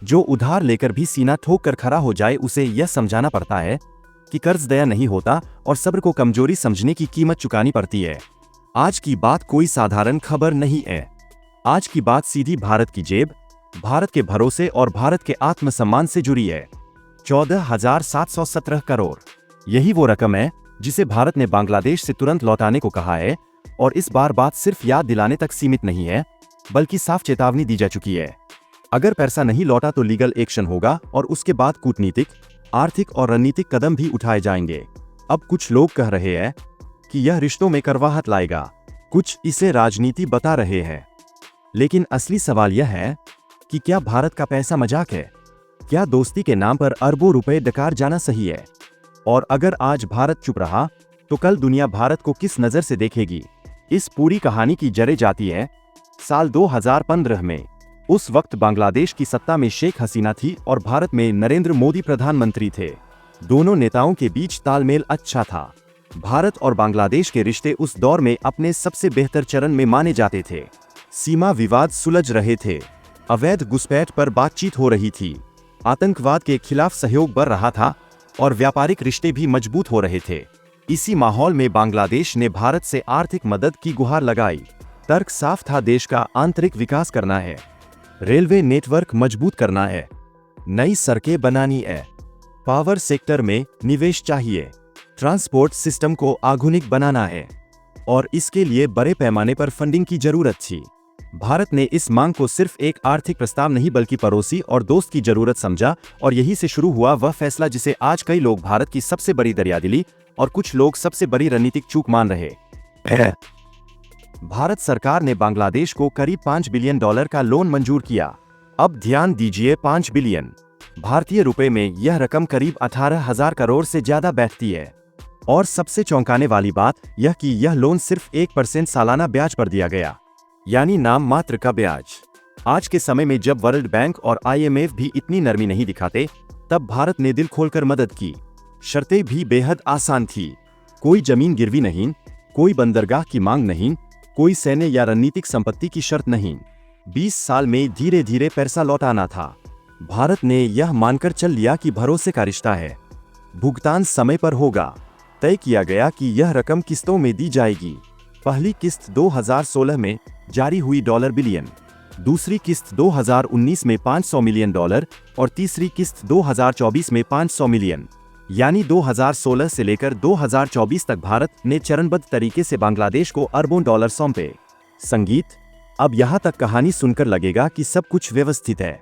जो उधार लेकर भी सीना ठोक कर खड़ा हो जाए, उसे यह समझाना पड़ता है कि कर्ज दया नहीं होता और सब्र को कमजोरी समझने की कीमत चुकानी पड़ती है। आज की बात कोई साधारण खबर नहीं है। आज की बात सीधी भारत की जेब, भारत के भरोसे और भारत के आत्मसम्मान से जुड़ी है। 14,717 करोड़, यही वो रकम है जिसे भारत ने बांग्लादेश से तुरंत लौटाने को कहा है। और इस बार बात सिर्फ याद दिलाने तक सीमित नहीं है, बल्कि साफ चेतावनी दी जा चुकी है। अगर पैसा नहीं लौटा तो लीगल एक्शन होगा और उसके बाद कूटनीतिक, आर्थिक और रणनीतिक कदम भी उठाए जाएंगे। अब कुछ लोग कह रहे हैं कि यह रिश्तों में करवाहट लाएगा, कुछ इसे राजनीति बता रहे हैं। लेकिन असली सवाल यह है कि क्या भारत का पैसा मजाक है? क्या दोस्ती के नाम पर अरबों रुपए डकार जाना सही है? और अगर आज भारत चुप रहा तो कल दुनिया भारत को किस नजर से देखेगी? इस पूरी कहानी की जड़ें जाती है साल 2015 में। उस वक्त बांग्लादेश की सत्ता में शेख हसीना थी और भारत में नरेंद्र मोदी प्रधानमंत्री थे। दोनों नेताओं के बीच तालमेल अच्छा था। भारत और बांग्लादेश के रिश्ते उस दौर में अपने सबसे बेहतर चरण में माने जाते थे। सीमा विवाद सुलझ रहे थे, अवैध घुसपैठ पर बातचीत हो रही थी, आतंकवाद के खिलाफ सहयोग बढ़ रहा था और व्यापारिक रिश्ते भी मजबूत हो रहे थे। इसी माहौल में बांग्लादेश ने भारत से आर्थिक मदद की गुहार लगाई। तर्क साफ था, देश का आंतरिक विकास करना है, रेलवे नेटवर्क मजबूत करना है, नई सड़कें बनानी है, पावर सेक्टर में निवेश चाहिए, ट्रांसपोर्ट सिस्टम को आधुनिक बनाना है और इसके लिए बड़े पैमाने पर फंडिंग की जरूरत थी। भारत ने इस मांग को सिर्फ एक आर्थिक प्रस्ताव नहीं बल्कि पड़ोसी और दोस्त की जरूरत समझा और यही से शुरू हुआ वह फैसला जिसे आज कई लोग भारत की सबसे बड़ी दरियादिली और कुछ लोग सबसे बड़ी रणनीतिक चूक मान रहे हैं। भारत सरकार ने बांग्लादेश को करीब $5 बिलियन का लोन मंजूर किया। अब ध्यान दीजिए, 5 बिलियन भारतीय रुपए में यह रकम करीब 18,000 करोड़ से ज्यादा बैठती है। और सबसे चौंकाने वाली बात यह कि यह लोन सिर्फ 1% सालाना ब्याज पर दिया गया, यानी नाम मात्र का ब्याज। आज के समय में जब वर्ल्ड बैंक और IMF भी इतनी नरमी नहीं दिखाते, तब भारत ने दिल खोलकर मदद की। शर्तें भी बेहद आसान थी, कोई जमीन गिरवी नहीं, कोई बंदरगाह की मांग नहीं, कोई सैन्य या रणनीतिक संपत्ति की शर्त नहीं। 20 साल में धीरे धीरे पैसा लौटाना था। भारत ने यह मानकर चल लिया कि भरोसे का रिश्ता है, भुगतान समय पर होगा। तय किया गया कि यह रकम किस्तों में दी जाएगी। पहली किस्त 2016 में जारी हुई $1 बिलियन, दूसरी किस्त 2019 में $500 मिलियन और तीसरी किस्त 2024 में $500 मिलियन। यानी 2016 से लेकर 2024 तक भारत ने चरणबद्ध तरीके से बांग्लादेश को अरबों डॉलर सौंपे। संगीत, अब यहाँ तक कहानी सुनकर लगेगा कि सब कुछ व्यवस्थित है,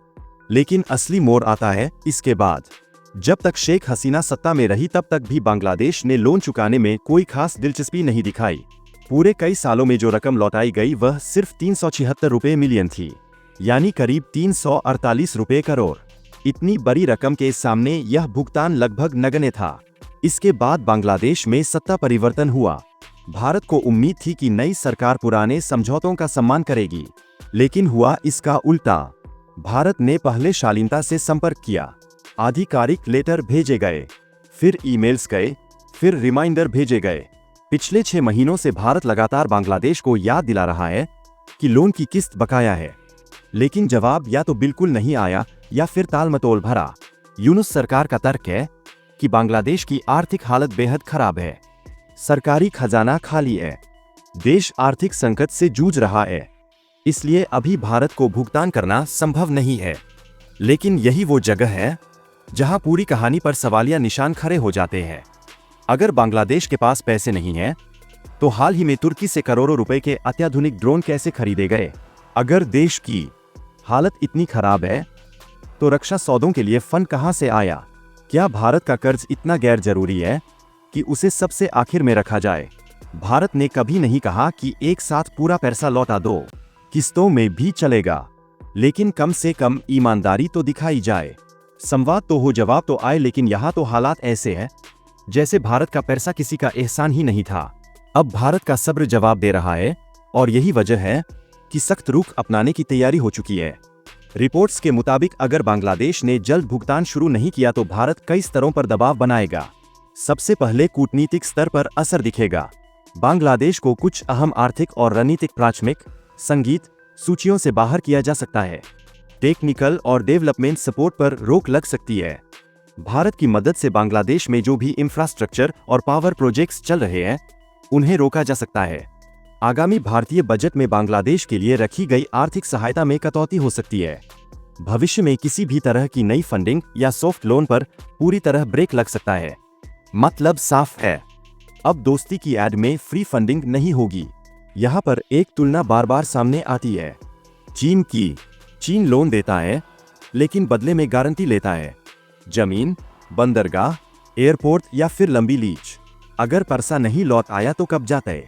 लेकिन असली मोड़ आता है इसके बाद। जब तक शेख हसीना सत्ता में रही तब तक भी बांग्लादेश ने लोन चुकाने में कोई खास दिलचस्पी नहीं दिखाई। पूरे कई सालों में जो रकम लौटाई गई वह सिर्फ 376 रुपए मिलियन थी, यानी करीब 348 रुपए करोड़। इतनी बड़ी रकम के सामने यह भुगतान लगभग नगण्य था। इसके बाद बांग्लादेश में सत्ता परिवर्तन हुआ। भारत को उम्मीद थी कि नई सरकार पुराने समझौतों का सम्मान करेगी, लेकिन हुआ इसका उल्टा। भारत ने पहले शालीनता से संपर्क किया, आधिकारिक लेटर भेजे गए, फिर ईमेल्स गए, फिर रिमाइंडर भेजे गए। पिछले 6 महीनों से भारत लगातार बांग्लादेश को याद दिला रहा है कि लोन की किस्त बकाया है, लेकिन जवाब या तो बिल्कुल नहीं आया या फिर तालमटोल भरा। यूनुस सरकार का तर्क है कि बांग्लादेश की आर्थिक हालत बेहद खराब है, सरकारी खजाना खाली है, देश आर्थिक संकट से जूझ रहा है, इसलिए अभी भारत को भुगतान करना संभव नहीं है। लेकिन यही वो जगह है जहां पूरी कहानी पर सवालिया निशान खड़े हो जाते हैं। अगर बांग्लादेश के पास पैसे नहीं हैं, तो हाल ही में तुर्की से करोड़ों रुपए के अत्याधुनिक ड्रोन कैसे खरीदे गए? अगर देश की हालत इतनी खराब है, तो रक्षा सौदों के लिए फंड कहां से आया? क्या भारत का कर्ज इतना गैर जरूरी है कि उसे सबसे आखिर में रखा जाए? भारत ने कभी नहीं कहा कि एक साथ पूरा पैसा लौटा दो, किस्तों में भी चलेगा, लेकिन कम से कम ईमानदारी तो दिखाई जाए। संवाद तो हो, जवाब तो आए, लेकिन यहाँ तो हालात ऐसे हैं जैसे भारत का पैसा किसी का एहसान ही नहीं था। अब भारत का सब्र जवाब दे रहा है और यही वजह है कि सख्त रुख अपनाने की तैयारी हो चुकी है। रिपोर्ट्स के मुताबिक अगर बांग्लादेश ने जल्द भुगतान शुरू नहीं किया तो भारत कई स्तरों पर दबाव बनाएगा। सबसे पहले कूटनीतिक स्तर पर असर दिखेगा। बांग्लादेश को कुछ अहम आर्थिक और रणनीतिक प्राथमिक संगीत सूचियों से बाहर किया जा सकता है। टेक्निकल और डेवलपमेंट सपोर्ट पर रोक लग सकती है। भारत की मदद से बांग्लादेश में जो भी इंफ्रास्ट्रक्चर और पावर प्रोजेक्ट्स चल रहे हैं उन्हें रोका जा सकता है। आगामी भारतीय बजट में बांग्लादेश के लिए रखी गई आर्थिक सहायता में कटौती हो सकती है। भविष्य में किसी भी तरह की नई फंडिंग या सॉफ्ट लोन पर पूरी तरह ब्रेक लग सकता है। मतलब साफ है, अब दोस्ती की एड में फ्री फंडिंग नहीं होगी। यहाँ पर एक तुलना बार बार सामने आती है चीन की। चीन लोन देता है लेकिन बदले में गारंटी लेता है, जमीन, बंदरगाह, एयरपोर्ट या फिर लंबी लीज। अगर पैसा नहीं लौट आया तो कब्जा तय।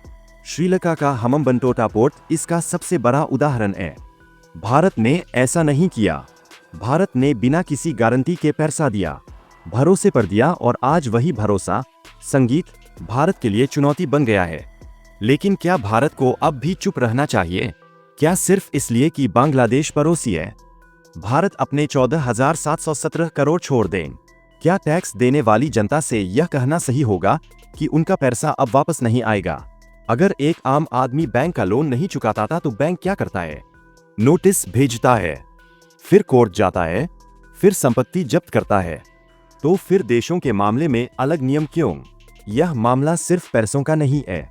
श्रीलंका का हम्बनटोटा पोर्ट इसका सबसे बड़ा उदाहरण है। भारत ने ऐसा नहीं किया। भारत ने बिना किसी गारंटी के पैसा दिया, भरोसे पर दिया, और आज वही भरोसा संगीत भारत के लिए चुनौती बन गया है। लेकिन क्या भारत को अब भी चुप रहना चाहिए? क्या सिर्फ इसलिए कि बांग्लादेश पड़ोसी है? भारत अपने 14,717 करोड़ छोड़ दें। क्या टैक्स देने वाली जनता से यह कहना सही होगा कि उनका पैसा अब वापस नहीं आएगा? अगर एक आम आदमी बैंक का लोन नहीं चुकाता था तो बैंक क्या करता है? नोटिस भेजता है, फिर कोर्ट जाता है, फिर संपत्ति जब्त करता है। तो फिर देशों के मामले में अलग नियम क्यों? यह मामला सिर्फ पैसों का नहीं है,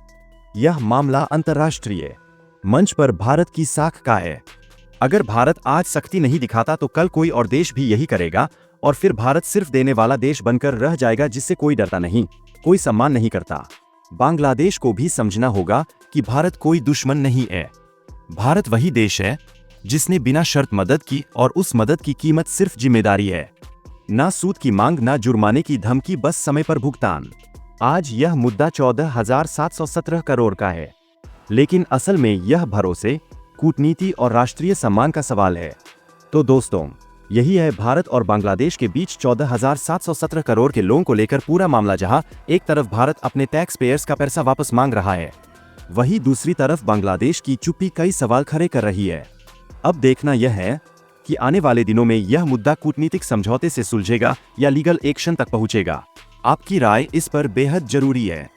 यह मामला अंतर्राष्ट्रीय मंच पर भारत की साख का है। अगर भारत आज सख्ती नहीं दिखाता तो कल कोई और देश भी यही करेगा, और फिर भारत सिर्फ देने वाला देश बनकर रह जाएगा जिससे कोई डरता नहीं, कोई सम्मान नहीं करता। बांग्लादेश को भी समझना होगा कि भारत कोई दुश्मन नहीं है। भारत वही देश है जिसने बिना शर्त मदद की, और उस मदद की कीमत सिर्फ जिम्मेदारी है। ना सूद की मांग, ना जुर्माने की धमकी, बस समय पर भुगतान। आज यह मुद्दा 14,717 करोड़ का है, लेकिन असल में यह भरोसे, कूटनीति और राष्ट्रीय सम्मान का सवाल है। तो दोस्तों, यही है भारत और बांग्लादेश के बीच 14,717 करोड़ के लोन को लेकर पूरा मामला, जहां एक तरफ भारत अपने टैक्स पेयर्स का पैसा वापस मांग रहा है, वहीं दूसरी तरफ बांग्लादेश की चुप्पी कई सवाल खड़े कर रही है। अब देखना यह है कि आने वाले दिनों में यह मुद्दा कूटनीतिक समझौते से सुलझेगा या लीगल एक्शन तक पहुंचेगा। आपकी राय इस पर बेहद जरूरी है।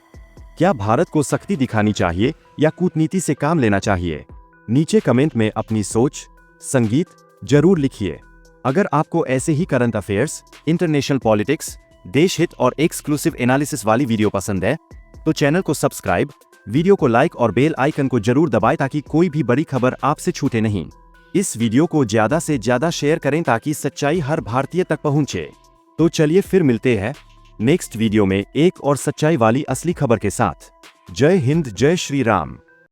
क्या भारत को सख्ती दिखानी चाहिए या कूटनीति से काम लेना चाहिए? नीचे कमेंट में अपनी सोच संगीत जरूर लिखिए। अगर आपको ऐसे ही करंट अफेयर्स, इंटरनेशनल पॉलिटिक्स, देश हित और एक्सक्लूसिव एनालिसिस वाली वीडियो पसंद है तो चैनल को सब्सक्राइब, वीडियो को लाइक और बेल आइकन को जरूर दबाएं ताकि कोई भी बड़ी खबर आपसे छूटे नहीं। इस वीडियो को ज्यादा से ज्यादा शेयर करें ताकि सच्चाई हर भारतीय तक पहुंचे। तो चलिए फिर मिलते हैं नेक्स्ट वीडियो में एक और सच्चाई वाली असली खबर के साथ। जय हिंद, जय श्री राम।